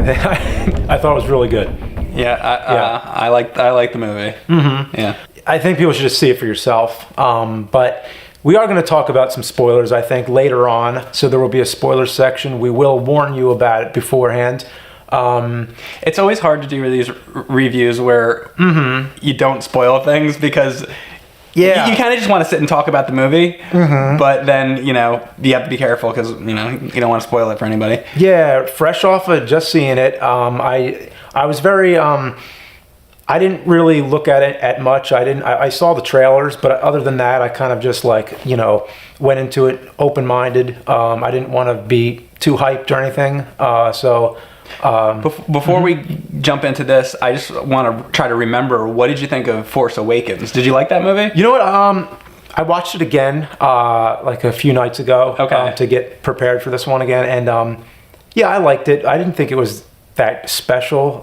I thought it was really good. Yeah, I like the movie. Mm-hmm. Yeah, I think people should just see it for yourself. But we are going to talk about some spoilers, I think, later on. So there will be a spoiler section. We will warn you about it beforehand. It's always hard to do these reviews where you don't spoil things because you kind of just want to sit and talk about the movie, but then, you have to be careful because, you don't want to spoil it for anybody. Yeah, fresh off of just seeing it, I was very... I didn't really look at it at much. I saw the trailers, but other than that, I kind of just went into it open-minded. I didn't want to be too hyped or anything. Before we jump into this, I just want to try to remember, what did you think of Force Awakens? Did you like that movie? You know what? I watched it again a few nights ago to get prepared for this one again, and I liked it. I didn't think it was that special.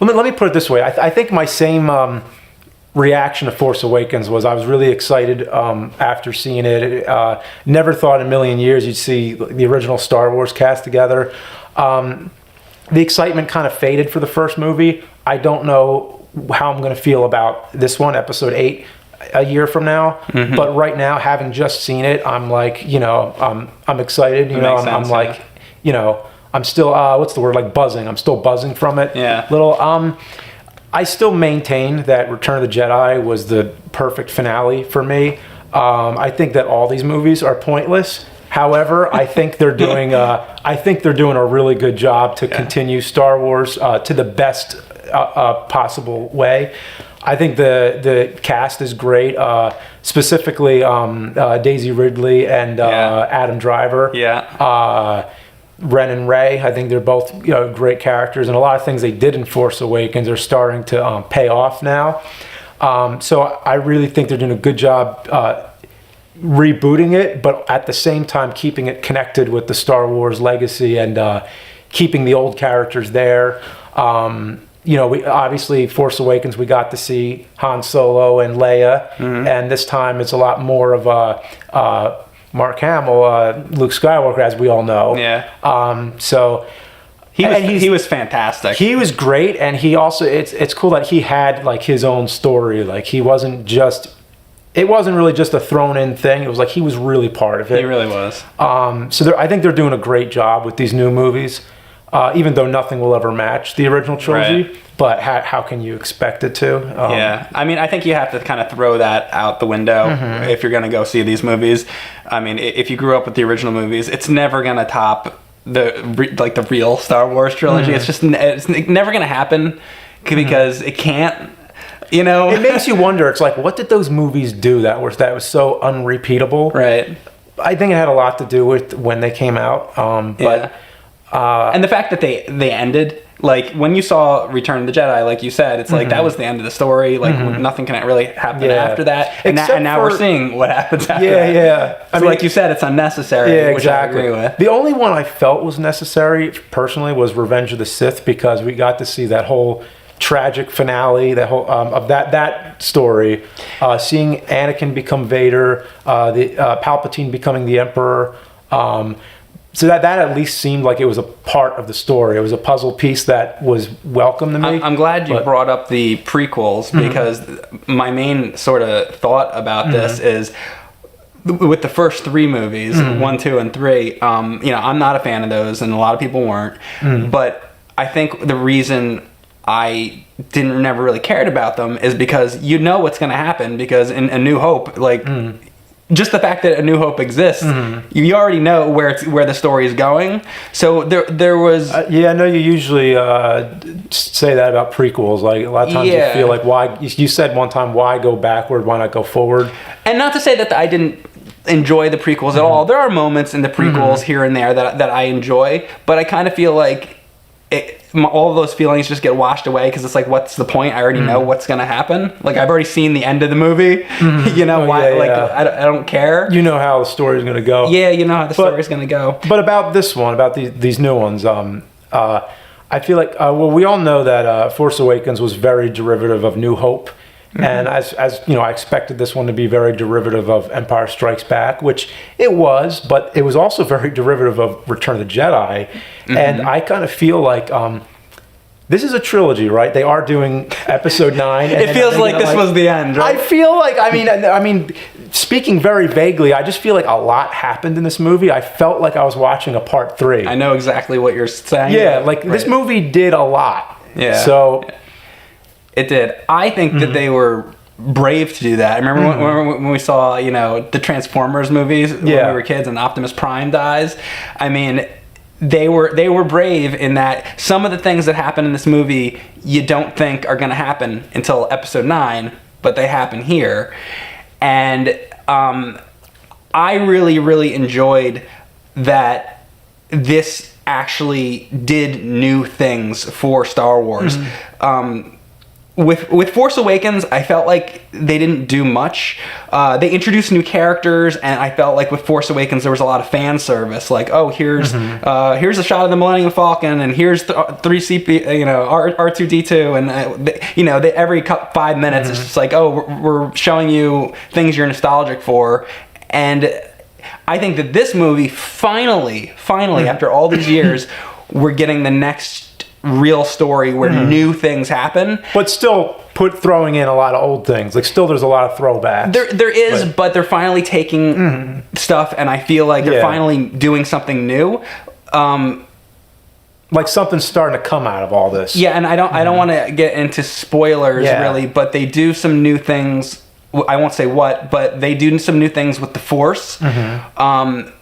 Let me put it this way. I think my same reaction to Force Awakens was I was really excited after seeing it. Never thought in a million years you'd see the original Star Wars cast together. The excitement kind of faded for the first movie. I don't know how I'm going to feel about this one, Episode 8, a year from now. But right now, having just seen it, I'm like, I'm excited. I'm still, what's the word, buzzing. I'm still buzzing from it. Yeah. I still maintain that Return of the Jedi was the perfect finale for me. I think that all these movies are pointless. However, I think they're doing a really good job to continue Star Wars to the best possible way. I think the cast is great, specifically Daisy Ridley and Adam Driver. Yeah. Ren and Rey, I think they're both great characters, and a lot of things they did in Force Awakens are starting to pay off now. So I really think they're doing a good job rebooting it, but at the same time keeping it connected with the Star Wars legacy and keeping the old characters there. We obviously Force Awakens, we got to see Han Solo and Leia, and this time it's a lot more of a Mark Hamill, Luke Skywalker, as we all know. Yeah. So he was fantastic. He was great, and he also it's cool that he had his own story. It wasn't really just a thrown in thing. It was he was really part of it. He really was. So I think they're doing a great job with these new movies, even though nothing will ever match the original trilogy. Right. But how can you expect it to? Yeah. I mean, I think you have to kind of throw that out the window if you're going to go see these movies. I mean, if you grew up with the original movies, it's never going to top the real Star Wars trilogy. It's never going to happen because it can't. It makes you wonder. It's what did those movies do that was so unrepeatable? Right. I think it had a lot to do with when they came out. And the fact that they ended, when you saw Return of the Jedi, like you said, it's that was the end of the story. Nothing can really happen after that. And now we're seeing what happens after that. Yeah. So like you said, it's unnecessary, which I agree with. The only one I felt was necessary, personally, was Revenge of the Sith, because we got to see that whole tragic finale, that whole of that story, seeing Anakin become Vader, the Palpatine becoming the Emperor. So that at least seemed like it was a part of the story. It was a puzzle piece that was welcome to me. I'm glad you brought up the prequels, because my main sort of thought about this is, with the first three movies, 1, 2, and 3, I'm not a fan of those, and a lot of people weren't. But I think the reason I never really cared about them is because what's going to happen, because in A New Hope, just the fact that A New Hope exists, you already know where the story is going. So there was... I know you usually say that about prequels. A lot of times you feel why... You said one time, why go backward? Why not go forward? And not to say that I didn't enjoy the prequels at all. There are moments in the prequels here and there that I enjoy, but I kind of feel all of those feelings just get washed away, because it's what's the point? I already know what's going to happen. I've already seen the end of the movie. I don't care. You know how the story's going to go. Yeah, you know how the story's going to go. But about this one, about these new ones, I feel we all know that Force Awakens was very derivative of New Hope. And as you know, I expected this one to be very derivative of Empire Strikes Back, which it was, but it was also very derivative of Return of the Jedi. And I kind of feel like this is a trilogy, right? They are doing Episode 9. It feels like this was the end, right? I feel like, I mean, speaking very vaguely, I just feel like a lot happened in this movie. I felt like I was watching a part 3. I know exactly what you're saying. Yeah, like this movie did a lot. Yeah. So it did. I think that they were brave to do that. I remember when we saw, you know, the Transformers movies when we were kids and Optimus Prime dies. I mean, they were brave in that some of the things that happen in this movie you don't think are going to happen until Episode 9, but they happen here. And I really, really enjoyed that this actually did new things for Star Wars. With Force Awakens, I felt like they didn't do much. They introduced new characters, and I felt like with Force Awakens there was a lot of fan service. Like, oh, here's a shot of the Millennium Falcon, and here's the R3CP, you know, R2D2, and you know, every 5 minutes it's just like, oh, we're showing you things you're nostalgic for, and I think that this movie finally, after all these years, we're getting the next real story where new things happen, but still throwing in a lot of old things. Like, still there's a lot of throwbacks. There is, but they're finally taking stuff, and I feel like they're finally doing something new. Like something's starting to come out of all this. Yeah, and I don't want to get into spoilers really, but they do some new things. I won't say what, but they do some new things with the Force,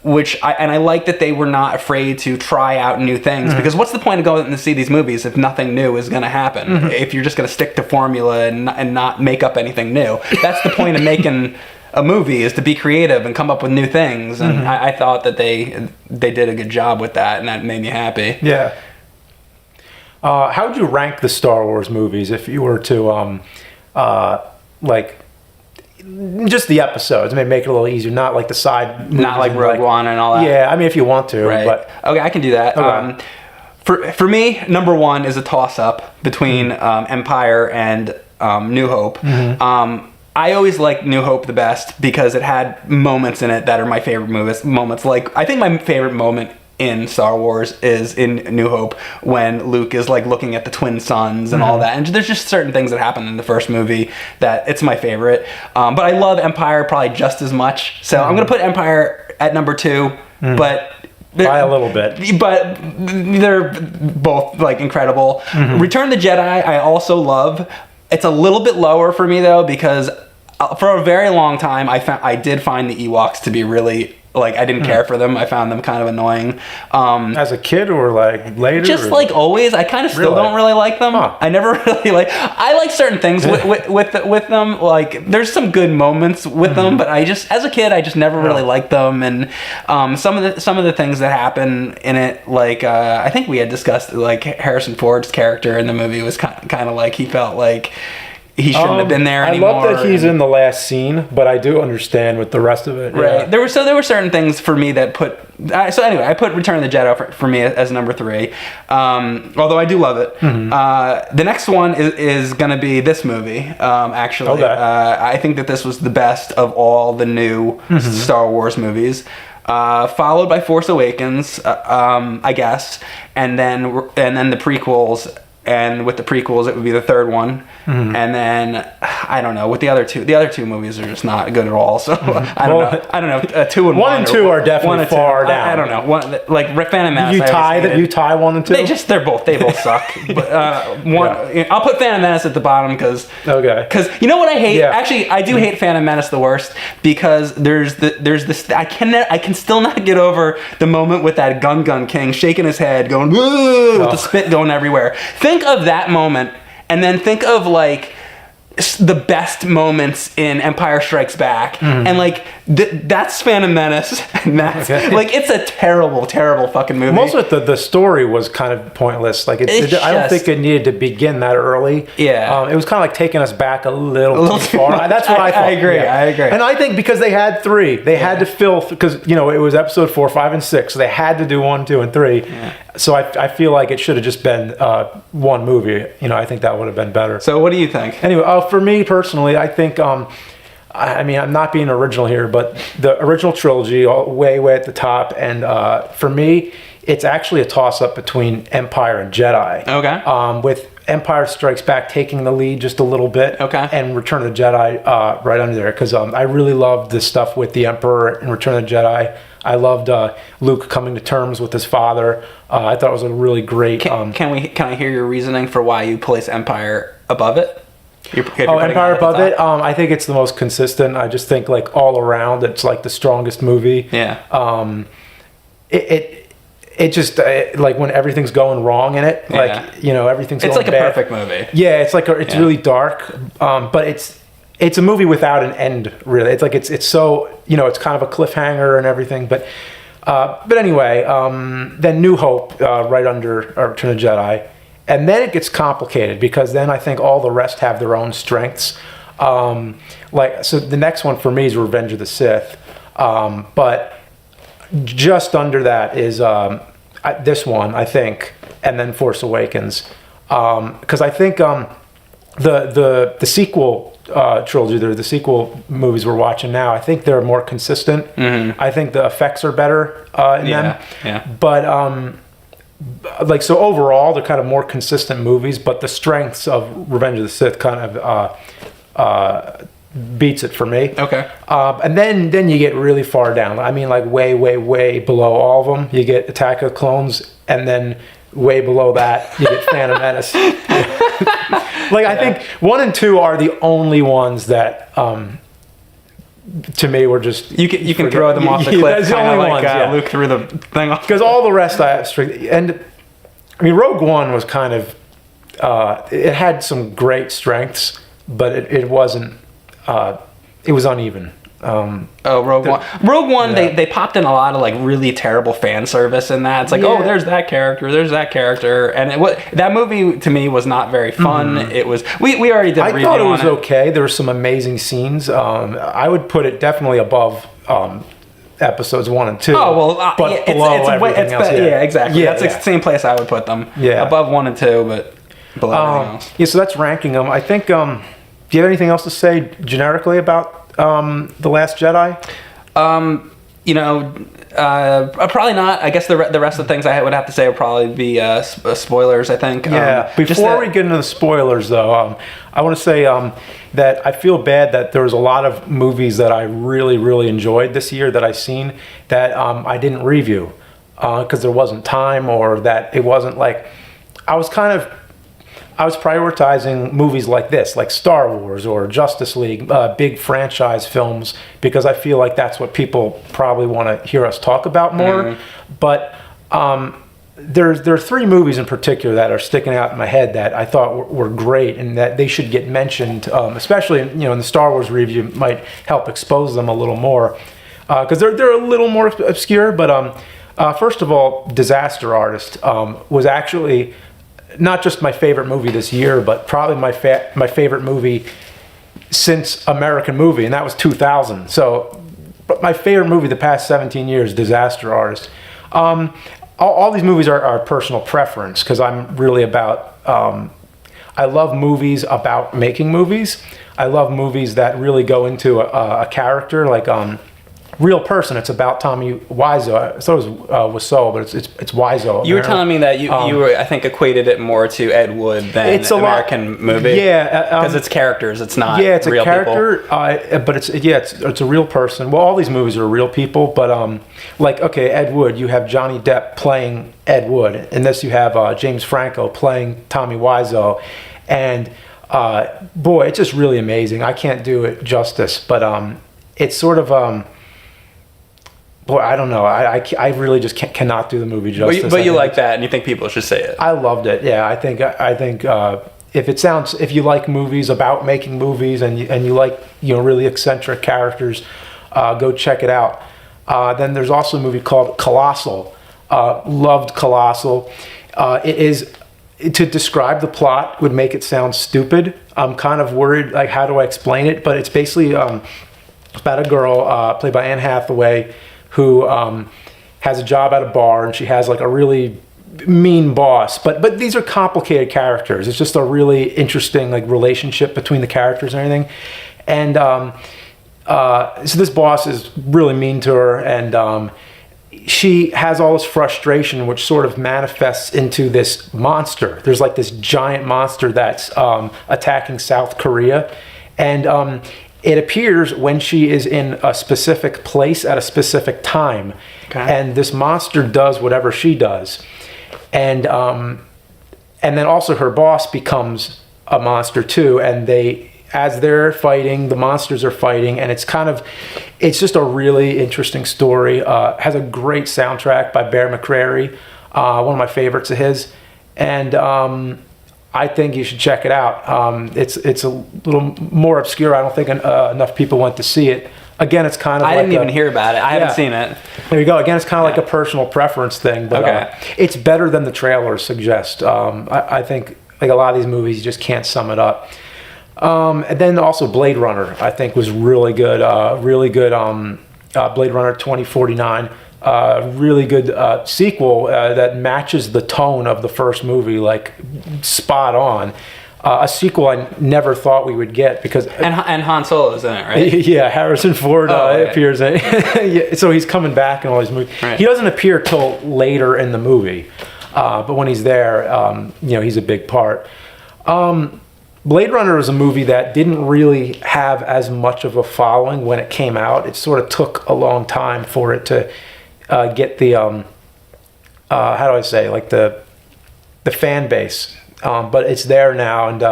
which I like that they were not afraid to try out new things, because what's the point of going to see these movies if nothing new is going to happen? If you're just going to stick to formula and not make up anything new. That's the point of making a movie, is to be creative and come up with new things. And I thought that they did a good job with that, and that made me happy. Yeah. How would you rank the Star Wars movies if you were to like just the episodes? Maybe make it a little easier, not like the side movies, not like Rogue One and all that. Yeah, I mean, if you want to, right? But okay, I can do that. Okay. For me, number 1 is a toss-up between Empire and New Hope. I always liked New Hope the best because it had moments in it that are my favorite moments. Like, I think my favorite moment in Star Wars is in New Hope, when Luke is like looking at the twin suns and all that, and there's just certain things that happen in the first movie that it's my favorite. But I love Empire probably just as much, so I'm gonna put Empire at number 2, but by a little bit, but they're both like incredible. Return of the Jedi I also love. It's a little bit lower for me though, because for a very long time I did find the Ewoks to be really, like, I didn't care for them. I found them kind of annoying. As a kid or like later? Just like always. I kind of still don't really like them. I never really I like certain things with them. Like, there's some good moments with them, but as a kid, I just never really liked them. And some of the things that happen in it, like, I think we had discussed, like, Harrison Ford's character in the movie was kind of like, he felt like he shouldn't have been there anymore. I love that he's in the last scene, but I do understand with the rest of it. Right. There were certain things for me that so anyway, I put Return of the Jedi for me as number 3. Although I do love it. The next one is going to be this movie, actually. Okay. I think that this was the best of all the new Star Wars movies. Followed by Force Awakens, I guess, and then the prequels. And with the prequels, it would be the third one. And then, I don't know, with the other two movies are just not good at all. So, I don't know, 2 and 1. 1 and 2 are definitely far down. I don't know. Like, Phantom Menace. You tie 1 and 2? They both suck. But, I'll put Phantom Menace at the bottom because you know what I hate? Actually, I do hate Phantom Menace the worst, because there's this, I can still not get over the moment with that Gun King shaking his head, going, woo, with the spit going everywhere. Think of that moment, and then think of, like, the best moments in Empire Strikes Back, and like that's Phantom Menace, and that's like, it's a terrible fucking movie. Most of the story was kind of pointless. Like, I don't think it needed to begin that early. It was kind of like taking us back a little too far. That's what I thought. I agree. And I think because they had 3, they had to fill, because it was episode 4, 5, and 6, so they had to do 1, 2, and 3. So I feel like it should have just been one movie. I think that would have been better. So what do you think? Anyway, for me personally, I think, I mean, I'm not being original here, but the original trilogy, way at the top, and for me, it's actually a toss-up between Empire and Jedi. Okay. With Empire Strikes Back taking the lead just a little bit, okay, and Return of the Jedi right under there, because I really loved the stuff with the Emperor in Return of the Jedi. I loved Luke coming to terms with his father. I thought it was a really great. Can I hear your reasoning for why you place Empire above it? Empire above it. I think it's the most consistent. I just think like all around, it's like the strongest movie. Yeah. It just like when everything's going wrong in it, like everything's. It's going like bad. a perfect movie. Yeah, it's like it's really dark, but it's a movie without an end. Really, it's like it's so it's kind of a cliffhanger and everything. But anyway, then New Hope right under Return of the Jedi, and then it gets complicated because then I think all the rest have their own strengths. So the next one for me is Revenge of the Sith, but just under that is this one, I think, and then Force Awakens, because I think the sequel trilogy, the sequel movies we're watching now, I think they're more consistent. Mm-hmm. I think the effects are better in them. Yeah. But so overall, they're kind of more consistent movies. But the strengths of Revenge of the Sith kind of beats it for me. Okay. And then you get really far down. I mean, like way below all of them. You get Attack of the Clones, and then way below that you get Phantom Menace. I think 1 and 2 are the only ones that to me were just you can throw them off the cliff. That's the only ones. Luke threw the thing off. Because all the rest and I mean Rogue One was kind of it had some great strengths, but it wasn't. It was uneven. Rogue One. Rogue One, yeah. They popped in a lot of like really terrible fan service in that. It's like, there's that character, and that movie to me was not very fun. Mm-hmm. It was. We already did. I thought it was okay. There were some amazing scenes. I would put it definitely above episodes 1 and 2. Oh well, but below everything else. Yeah, exactly. That's the same place I would put them. Yeah, above 1 and 2, but below everything else. Yeah, so that's ranking them. I think. Do you have anything else to say generically about The Last Jedi? Probably not. I guess the rest of the things I would have to say would probably be spoilers, I think. Yeah. Before we get into the spoilers, though, I want to say that I feel bad that there was a lot of movies that I really, really enjoyed this year that I've seen that I didn't review because there wasn't time, or that it wasn't like... I was prioritizing movies like this, like Star Wars or Justice League, big franchise films, because I feel like that's what people probably want to hear us talk about more. Mm-hmm. But there are 3 movies in particular that are sticking out in my head that I thought were great and that they should get mentioned, especially in the Star Wars review might help expose them a little more, because they're a little more obscure. But first of all, Disaster Artist was actually... not just my favorite movie this year, but probably my favorite movie since American Movie, and that was 2000. So, but my favorite movie the past 17 years, Disaster Artist. All these movies are personal preference, because I'm really about... I love movies about making movies. I love movies that really go into a character, like... Real Person. It's about Tommy Wiseau. I thought it was Wiseau, but it's Wiseau. You were telling me that you were, I think, equated it more to Ed Wood than it's American Movie. Yeah, because it's characters. It's not. Yeah, it's real a character, but it's a real person. Well, all these movies are real people, but Ed Wood. You have Johnny Depp playing Ed Wood. In this, you have James Franco playing Tommy Wiseau, and boy, it's just really amazing. I can't do it justice, but it's sort of. Boy, I don't know. I really just cannot do the movie justice. But you like that, and you think people should say it. I loved it. Yeah, I think if you like movies about making movies and you like really eccentric characters, go check it out. Then there's also a movie called Colossal. Loved Colossal. It is, to describe the plot would make it sound stupid. I'm kind of worried, like, how do I explain it? But it's basically about a girl played by Anne Hathaway who has a job at a bar, and she has like a really mean boss, but these are complicated characters. It's just a really interesting like relationship between the characters and everything. And so this boss is really mean to her, and she has all this frustration, which sort of manifests into this monster. There's like this giant monster that's attacking South Korea, and it appears when she is in a specific place at a specific time. Okay. And this monster does whatever she does. And then also her boss becomes a monster too, and as they're fighting, the monsters are fighting, and it's just a really interesting story. Has a great soundtrack by Bear McCreary, one of my favorites of his, and I think you should check it out. It's a little more obscure. I don't think enough people went to see it. Again, it's kind of I didn't even hear about it. I haven't seen it. There you go. Again, it's kind of like a personal preference thing, but it's better than the trailers suggest. I think like a lot of these movies, you just can't sum it up. And then also Blade Runner, I think, was really good. Blade Runner 2049. Really good sequel that matches the tone of the first movie, like spot on. A sequel I never thought we would get because and Han Solo's in it, right? Yeah, Harrison Ford appears in it. Yeah, so he's coming back in all these movies. Right. He doesn't appear till later in the movie, but when he's there, he's a big part. Blade Runner is a movie that didn't really have as much of a following when it came out. It sort of took a long time for it to get the how do I say, like the fan base. But it's there now, and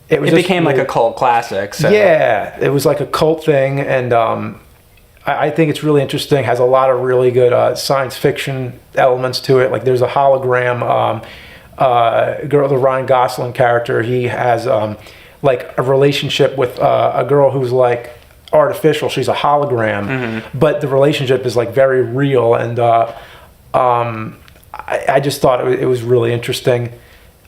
it became like a cult classic. So. Yeah, it was like a cult thing, and I think it's really interesting. Has a lot of really good science fiction elements to it. Like there's a hologram girl, the Ryan Gosling character. He has like a relationship with a girl who's like artificial. She's a hologram, but the relationship is like very real, and I just thought it was really interesting.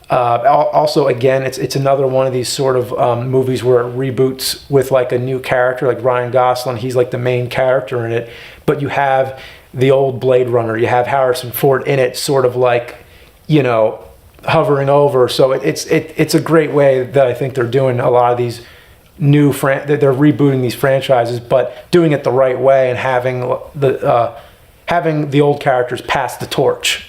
Also, again, it's another one of these sort of movies where it reboots with like a new character, like Ryan Gosling. He's like the main character in it, but you have the old Blade Runner. You have Harrison Ford in it, sort of like, hovering over. So it's a great way that I think they're doing a lot of these new they're rebooting these franchises, but doing it the right way and having the old characters pass the torch.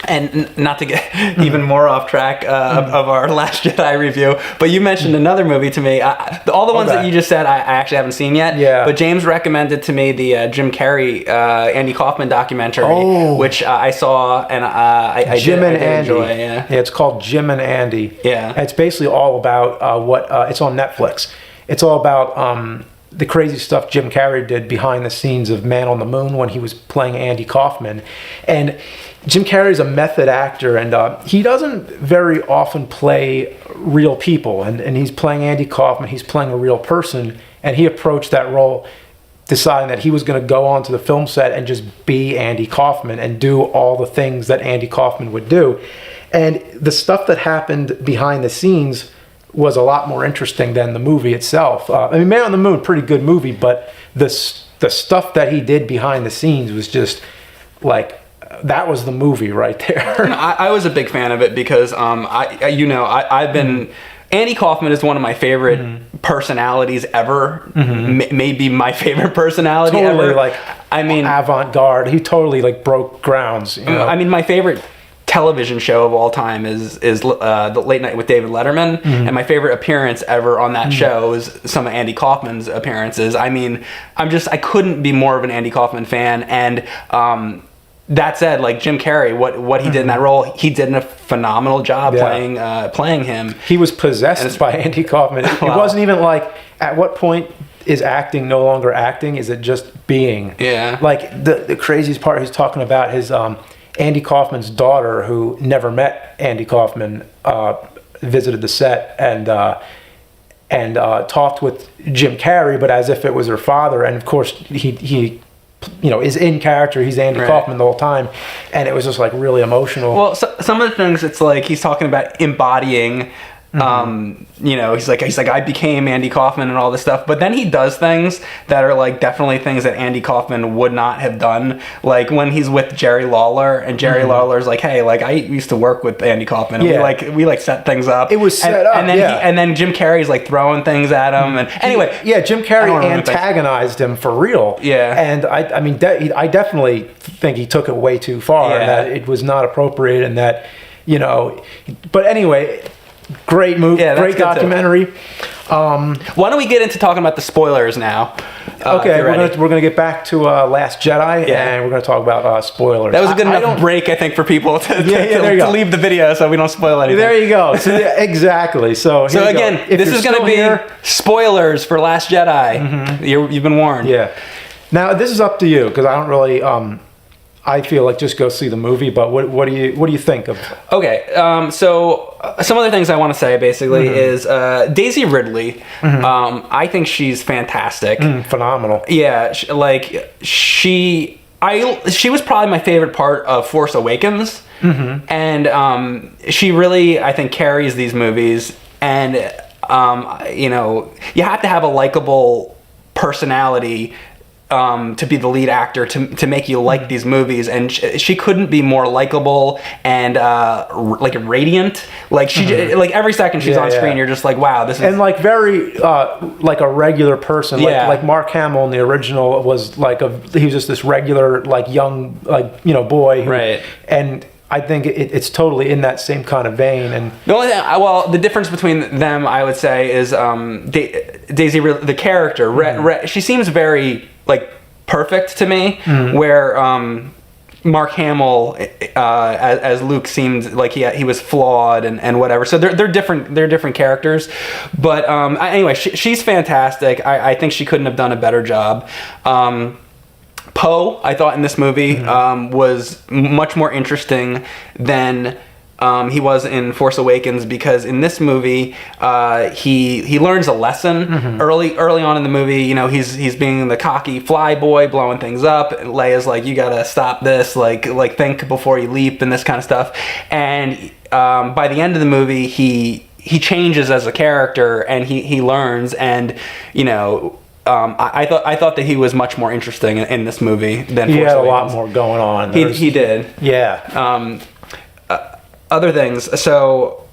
And not to get even more off track of our Last Jedi review, but you mentioned another movie to me. All the ones that you just said, I actually haven't seen yet. Yeah. But James recommended to me the Jim Carrey, Andy Kaufman documentary, which I saw, and I Jim and did Andy. Enjoy. Yeah, it's called Jim and Andy. Yeah. It's basically all about it's on Netflix. It's all about the crazy stuff Jim Carrey did behind the scenes of Man on the Moon when he was playing Andy Kaufman. And Jim Carrey's a method actor, and he doesn't very often play real people. And he's playing Andy Kaufman. He's playing a real person, and he approached that role deciding that he was going to go onto the film set and just be Andy Kaufman and do all the things that Andy Kaufman would do. And the stuff that happened behind the scenes was a lot more interesting than the movie itself. Man on the Moon, pretty good movie, but the stuff that he did behind the scenes was just like, that was the movie right there. I was a big fan of it because I've been Andy Kaufman is one of my favorite personalities ever. Maybe my favorite personality totally ever. Like, avant-garde. He totally like broke grounds. I mean, my favorite television show of all time is the Late Night with David Letterman, and my favorite appearance ever on that show is some of Andy Kaufman's appearances. I mean, I couldn't be more of an Andy Kaufman fan, and that said, like Jim Carrey, what he did in that role, he did a phenomenal job playing him. He was possessed by Andy Kaufman. It wasn't even like, at what point is acting no longer acting? Is it just being? Yeah. Like the craziest part, he's talking about his Andy Kaufman's daughter, who never met Andy Kaufman, visited the set and talked with Jim Carrey, but as if it was her father. And of course, he is in character. He's Andy Kaufman the whole time, and it was just like really emotional. Well, some of the things, it's like he's talking about embodying You know, he's like I became Andy Kaufman and all this stuff, but then he does things that are like definitely things that Andy Kaufman would not have done. Like when he's with Jerry Lawler, and Jerry Lawler's like, hey, like I used to work with Andy Kaufman, and we set things up. It was set up, and then and then Jim Carrey's like throwing things at him, and anyway, Jim Carrey antagonized him for real. And I mean, I definitely think he took it way too far, and that it was not appropriate, and that, you know, but anyway. Great movie, great documentary. Why don't we get into talking about the spoilers now? Okay, we're gonna get back to Last Jedi, and we're gonna talk about spoilers. That was a good enough break, I think, for people to leave the video so we don't spoil anything. There you go. So, exactly. So again, this is gonna be spoilers for Last Jedi. You've been warned. Yeah. Now this is up to you, because I don't really. I feel like just go see the movie, but what do you think of? Okay, so some other things I want to say basically is Daisy Ridley. I think she's fantastic, phenomenal. Yeah, she was probably my favorite part of Force Awakens, and she really, I think, carries these movies. And you know, you have to have a likable personality to be the lead actor to make you like these movies, and she couldn't be more likable and like radiant. Like she like every second she's on screen, you're just like, wow, this is, and like very like a regular person. Like Mark Hamill in the original was like he was just this regular like young boy, right? And I think it's totally in that same kind of vein. And the only thing, the difference between them, I would say, is Daisy, the character. She seems very like perfect to me, where Mark Hamill as Luke seemed like he was flawed and whatever. So they're different characters. But anyway, she's fantastic. I think she couldn't have done a better job. Poe, I thought in this movie was much more interesting than he was in Force Awakens, because in this movie he learns a lesson early on in the movie. You know, he's being the cocky fly boy, blowing things up. Leia's like, you gotta stop this, like think before you leap, and this kind of stuff. And by the end of the movie, he changes as a character, and he learns, and you know. I thought that he was much more interesting in this movie than Force Awakens. He had a lot more going on. He did. Yeah. Other things. So,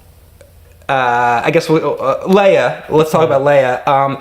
I guess Leia. Let's talk about Leia.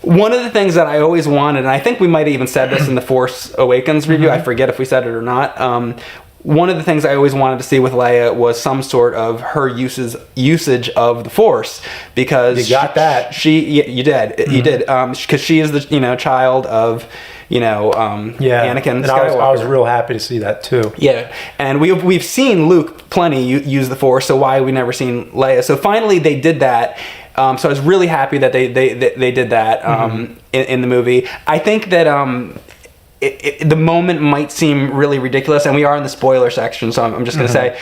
One of the things that I always wanted, and I think we might have even said this in the Force Awakens review. I forget if we said it or not. One of the things I always wanted to see with Leia was some sort of her usage of the Force, because you got that. You did, because she is the child of Anakin Skywalker. I was real happy to see that too. Yeah, and we've seen Luke plenty use the Force, so why have we never seen Leia? So finally they did that. So I was really happy that they did that in the movie. I think that the moment might seem really ridiculous, and we are in the spoiler section, so I'm just going to say,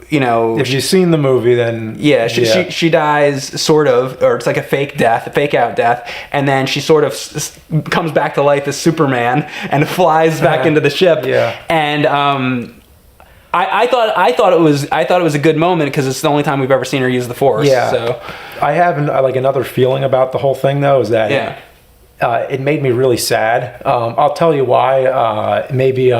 if you've seen the movie, then she dies sort of, or it's like a fake out death, and then she sort of comes back to life as Superman and flies back into the ship, and I thought it was a good moment, because it's the only time we've ever seen her use the Force. Yeah. So I have another feeling about the whole thing though, is that it made me really sad. I'll tell you why. Maybe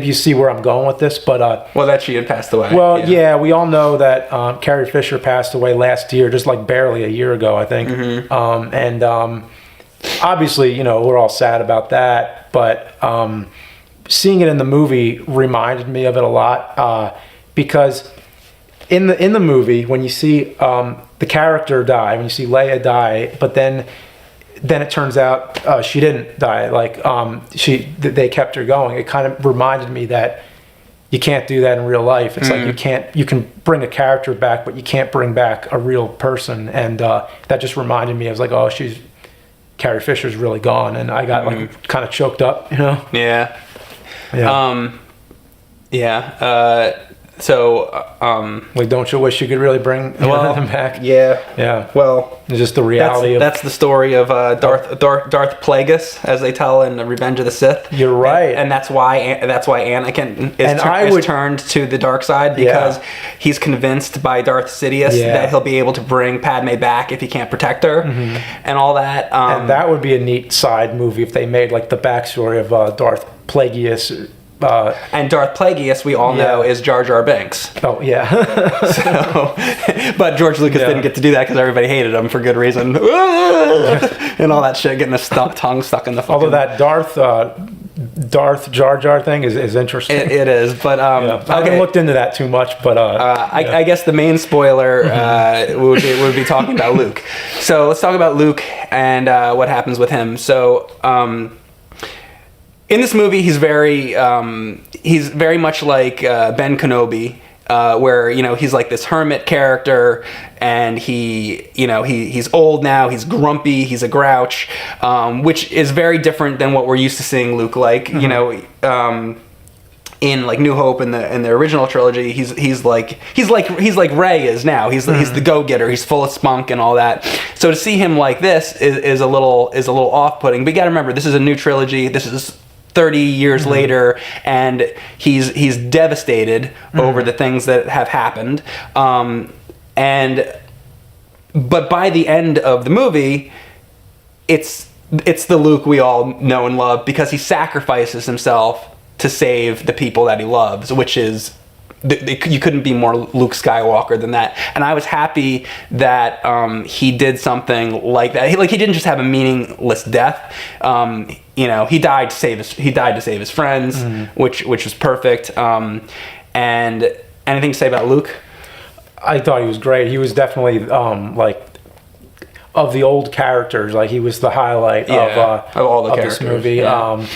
you see where I'm going with this, but that she had passed away. Well, we all know that Carrie Fisher passed away last year, just like barely a year ago, I think. And obviously, we're all sad about that. But seeing it in the movie reminded me of it a lot, because in the movie, when you see the character die, when you see Leia die, but then it turns out she didn't die. Like they kept her going. It kind of reminded me that you can't do that in real life. It's like you can bring a character back, but you can't bring back a real person. And that just reminded me. I was like, oh, Carrie Fisher's really gone, and I got like kind of choked up, Yeah. Like, don't you wish you could really bring them back? Yeah. Well, it's just the reality that's the story of Darth Plagueis, as they tell in Revenge of the Sith. You're right, and that's why Anakin is turned to the dark side, because he's convinced by Darth Sidious that he'll be able to bring Padme back if he can't protect her, and all that. And that would be a neat side movie if they made like the backstory of Darth Plagueis. And Darth Plagueis, we all know, is Jar Jar Binks. Oh, yeah. But George Lucas didn't get to do that because everybody hated him for good reason. And all that shit, getting his tongue stuck in the fucking... Although that Darth Jar Jar thing is interesting. It is, but... I haven't looked into that too much, but... I guess the main spoiler would be talking about Luke. So let's talk about Luke and what happens with him. So... in this movie, he's very much like Ben Kenobi, where he's like this hermit character, and he's old now, he's grumpy, he's a grouch, which is very different than what we're used to seeing Luke like. In like New Hope in the original trilogy, he's like Rey is now. He's the go-getter. He's full of spunk and all that. So to see him like this is a little off-putting. But you got to remember, this is a new trilogy. This is 30 years later, and he's devastated over the things that have happened. But by the end of the movie, it's the Luke we all know and love, because he sacrifices himself to save the people that he loves, which is... you couldn't be more Luke Skywalker than that. And I was happy that he did something like that. He didn't just have a meaningless death. He died to save his friends, which was perfect. And anything to say about Luke? I thought he was great. He was definitely of the old characters, like he was the highlight of all the characters. This movie. Yeah.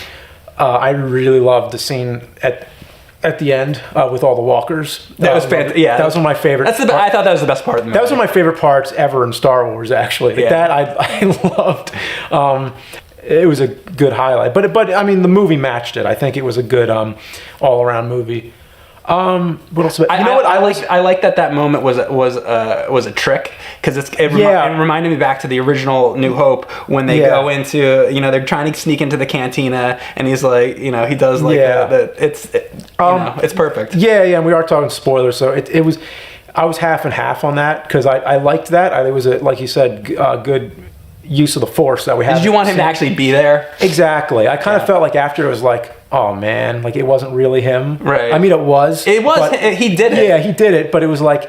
I really loved the scene at the end with all the walkers. That was fantastic. Yeah, that was one of my favorite. I thought that was the best part of the movie. That was one of my favorite parts ever in Star Wars, actually. That I loved. It was a good highlight, but I mean, the movie matched it. I think it was a good all around movie. What else? I like that moment was a trick, because it reminded me back to the original New Hope, when they go into they're trying to sneak into the cantina, and he's like he does like it's perfect. And we are talking spoilers, so it was, I was half and half on that, because I liked that. It was like you said, good use of the Force that we had. Did you want him to actually be there? Exactly. I kind of felt like after it was like, oh man, like it wasn't really him. Right. I mean, it was. He did it. Yeah, he did it, but it was like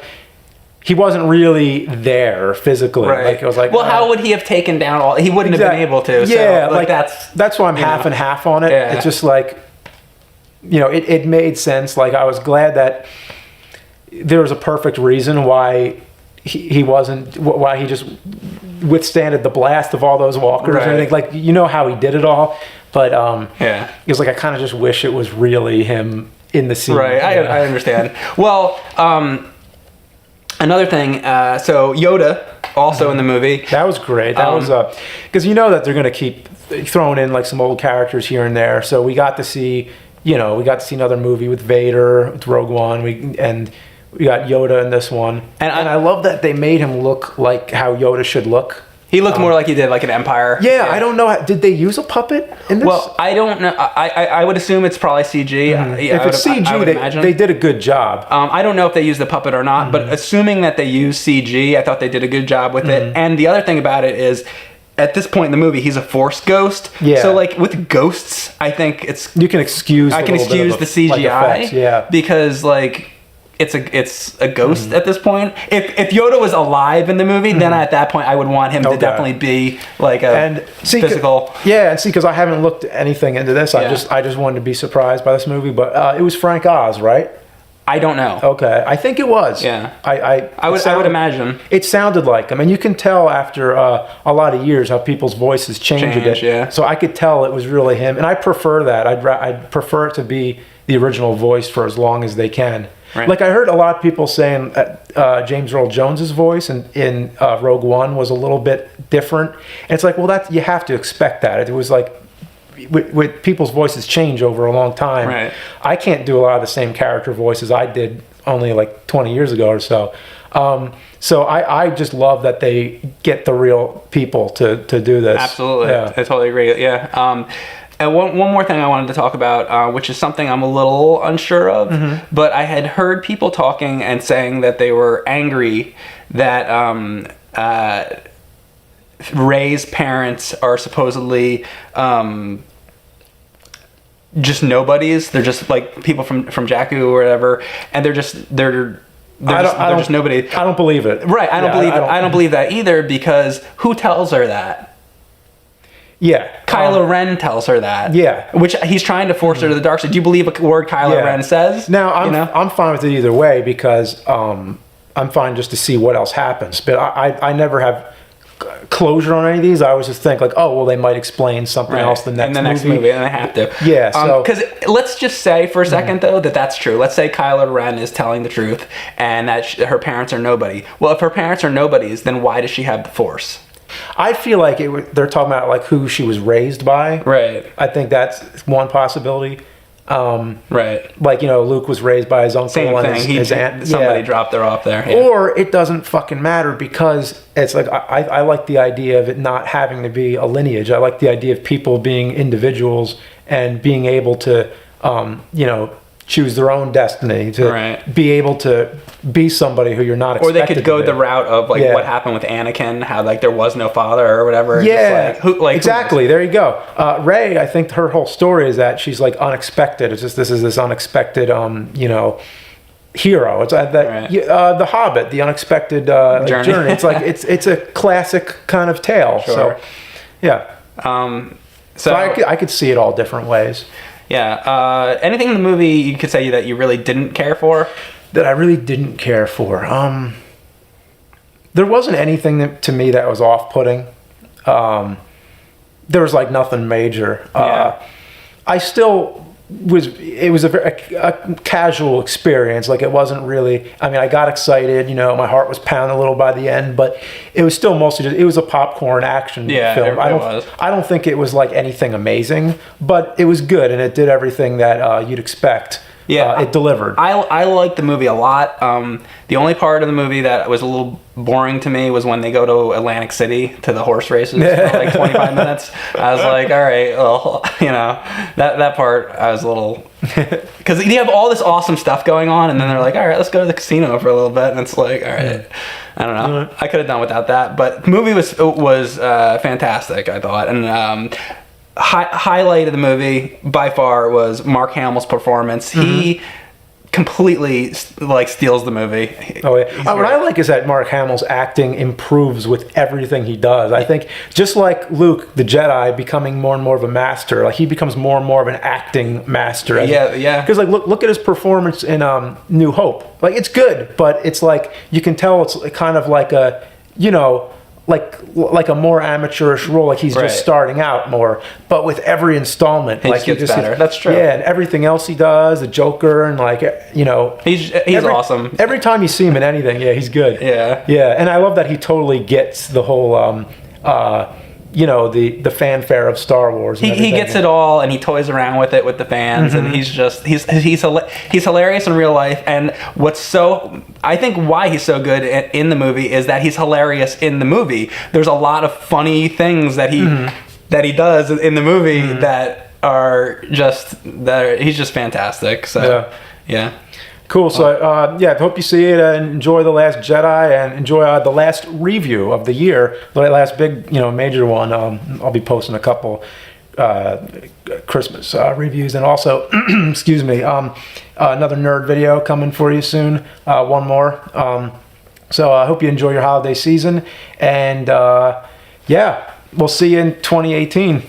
he wasn't really there physically. Right. Like it was like, well, how would he have taken down all? He wouldn't have been able to. Yeah, so, that's why I'm half and half on it. Yeah. It's just like, it made sense. Like I was glad that there was a perfect reason why he wasn't, why he just withstanded the blast of all those walkers. Right. And everything. Like how he did it all. But it was like I kind of just wish it was really him in the scene. Right, I understand. Well, another thing. So Yoda also in the movie. That was great. That was because that they're going to keep throwing in like some old characters here and there. So we got to see another movie with Vader, with Rogue One. We got Yoda in this one, and I love that they made him look like how Yoda should look. He looked more like he did like an Empire. Yeah, I don't know. Did they use a puppet in this? Well, I don't know. I would assume it's probably CG. If it's CG, they did a good job. I don't know if they used the puppet or not, but assuming that they used CG, I thought they did a good job with it. And the other thing about it is, at this point in the movie, he's a Force ghost. Yeah. So like with ghosts, I think you can excuse. I can excuse the CGI, because like. It's a ghost at this point. If Yoda was alive in the movie, then at that point I would want him to definitely be like physical. Yeah, and see, because I haven't looked anything into this, I just wanted to be surprised by this movie. But it was Frank Oz, right? I don't know. Okay, I think it was. Yeah, I would imagine it sounded like him, and you can tell after a lot of years how people's voices changed a bit. Yeah. So I could tell it was really him, and I prefer that. I'd prefer it to be the original voice for as long as they can. Right. Like I heard a lot of people saying that James Earl Jones's voice in Rogue One was a little bit different. And it's like, well, you have to expect that. It was like with people's voices change over a long time. Right. I can't do a lot of the same character voices I did only like 20 years ago or so. So I just love that they get the real people to do this. Absolutely. Yeah. I totally agree. Yeah. And one more thing I wanted to talk about, which is something I'm a little unsure of, but I had heard people talking and saying that they were angry that Rey's parents are supposedly just nobodies. They're just like people from Jakku or whatever, and they're just nobody. I don't believe it. Right. I don't believe that either, because who tells her that? Yeah. Kylo Ren tells her that. Yeah. Which he's trying to force her to the dark side. Do you believe a word Kylo Ren says? Now, I'm fine with it either way, because I'm fine just to see what else happens. But I never have closure on any of these. I always just think like, oh, well, they might explain something else in the next movie. And they have to. Yeah. So because let's just say for a second though that that's true. Let's say Kylo Ren is telling the truth and that her parents are nobody. Well, if her parents are nobodies, then why does she have the Force? I feel like they're talking about like who she was raised by. Right. I think that's one possibility. Right. Like, Luke was raised by his uncle. Same and thing. his aunt. Somebody dropped her off there. Yeah. Or it doesn't fucking matter, because it's like I like the idea of it not having to be a lineage. I like the idea of people being individuals and being able to, choose their own destiny, to be able to be somebody who you're not expected to be. Or they could go the route of like what happened with Anakin, how like there was no father or whatever. Yeah, exactly. There you go. Rey, I think her whole story is that she's like unexpected. It's just this unexpected, hero. It's the Hobbit, the unexpected journey. It's like it's a classic kind of tale. Sure. So, yeah. So I could see it all different ways. Yeah. Anything in the movie you could say that you really didn't care for? That I really didn't care for. There wasn't anything to me that was off-putting. There was like nothing major. I still it was a casual experience. Like, it wasn't really, I got excited, my heart was pounding a little by the end, but it was still mostly just, it was a popcorn action film. I don't think it was like anything amazing, but it was good, and it did everything that you'd expect. Yeah, it delivered. I liked the movie a lot. The only part of the movie that was a little boring to me was when they go to Atlantic City to the horse races for like 25 minutes. I was like, all right, well, that part I was a little, because you have all this awesome stuff going on, and then they're like, all right, let's go to the casino for a little bit, and it's like, all right, I don't know, I could have done without that, but the movie was fantastic, I thought, and highlight of the movie by far was Mark Hamill's performance. He completely steals the movie. Oh yeah. What I like is that Mark Hamill's acting improves with everything he does. I think just like Luke the Jedi becoming more and more of a master, like he becomes more and more of an acting master. Yeah. Because like look at his performance in New Hope. Like, it's good, but it's like you can tell it's kind of like a like a more amateurish role, like he's just starting out more, but with every installment, he gets better. That's true. Yeah, and everything else he does, the Joker, and he's awesome. Every time you see him in anything, he's good. Yeah, and I love that he totally gets the whole the fanfare of Star Wars. He gets it all, and he toys around with it with the fans, and he's hilarious in real life. And I think why he's so good in the movie is that he's hilarious in the movie. There's a lot of funny things that he does in the movie that he's just fantastic. So yeah. Cool. So, I hope you see it and enjoy The Last Jedi, and enjoy the last review of the year, the last big, major one. I'll be posting a couple Christmas reviews, and also, excuse me, another nerd video coming for you soon. One more. So I hope you enjoy your holiday season, and we'll see you in 2018.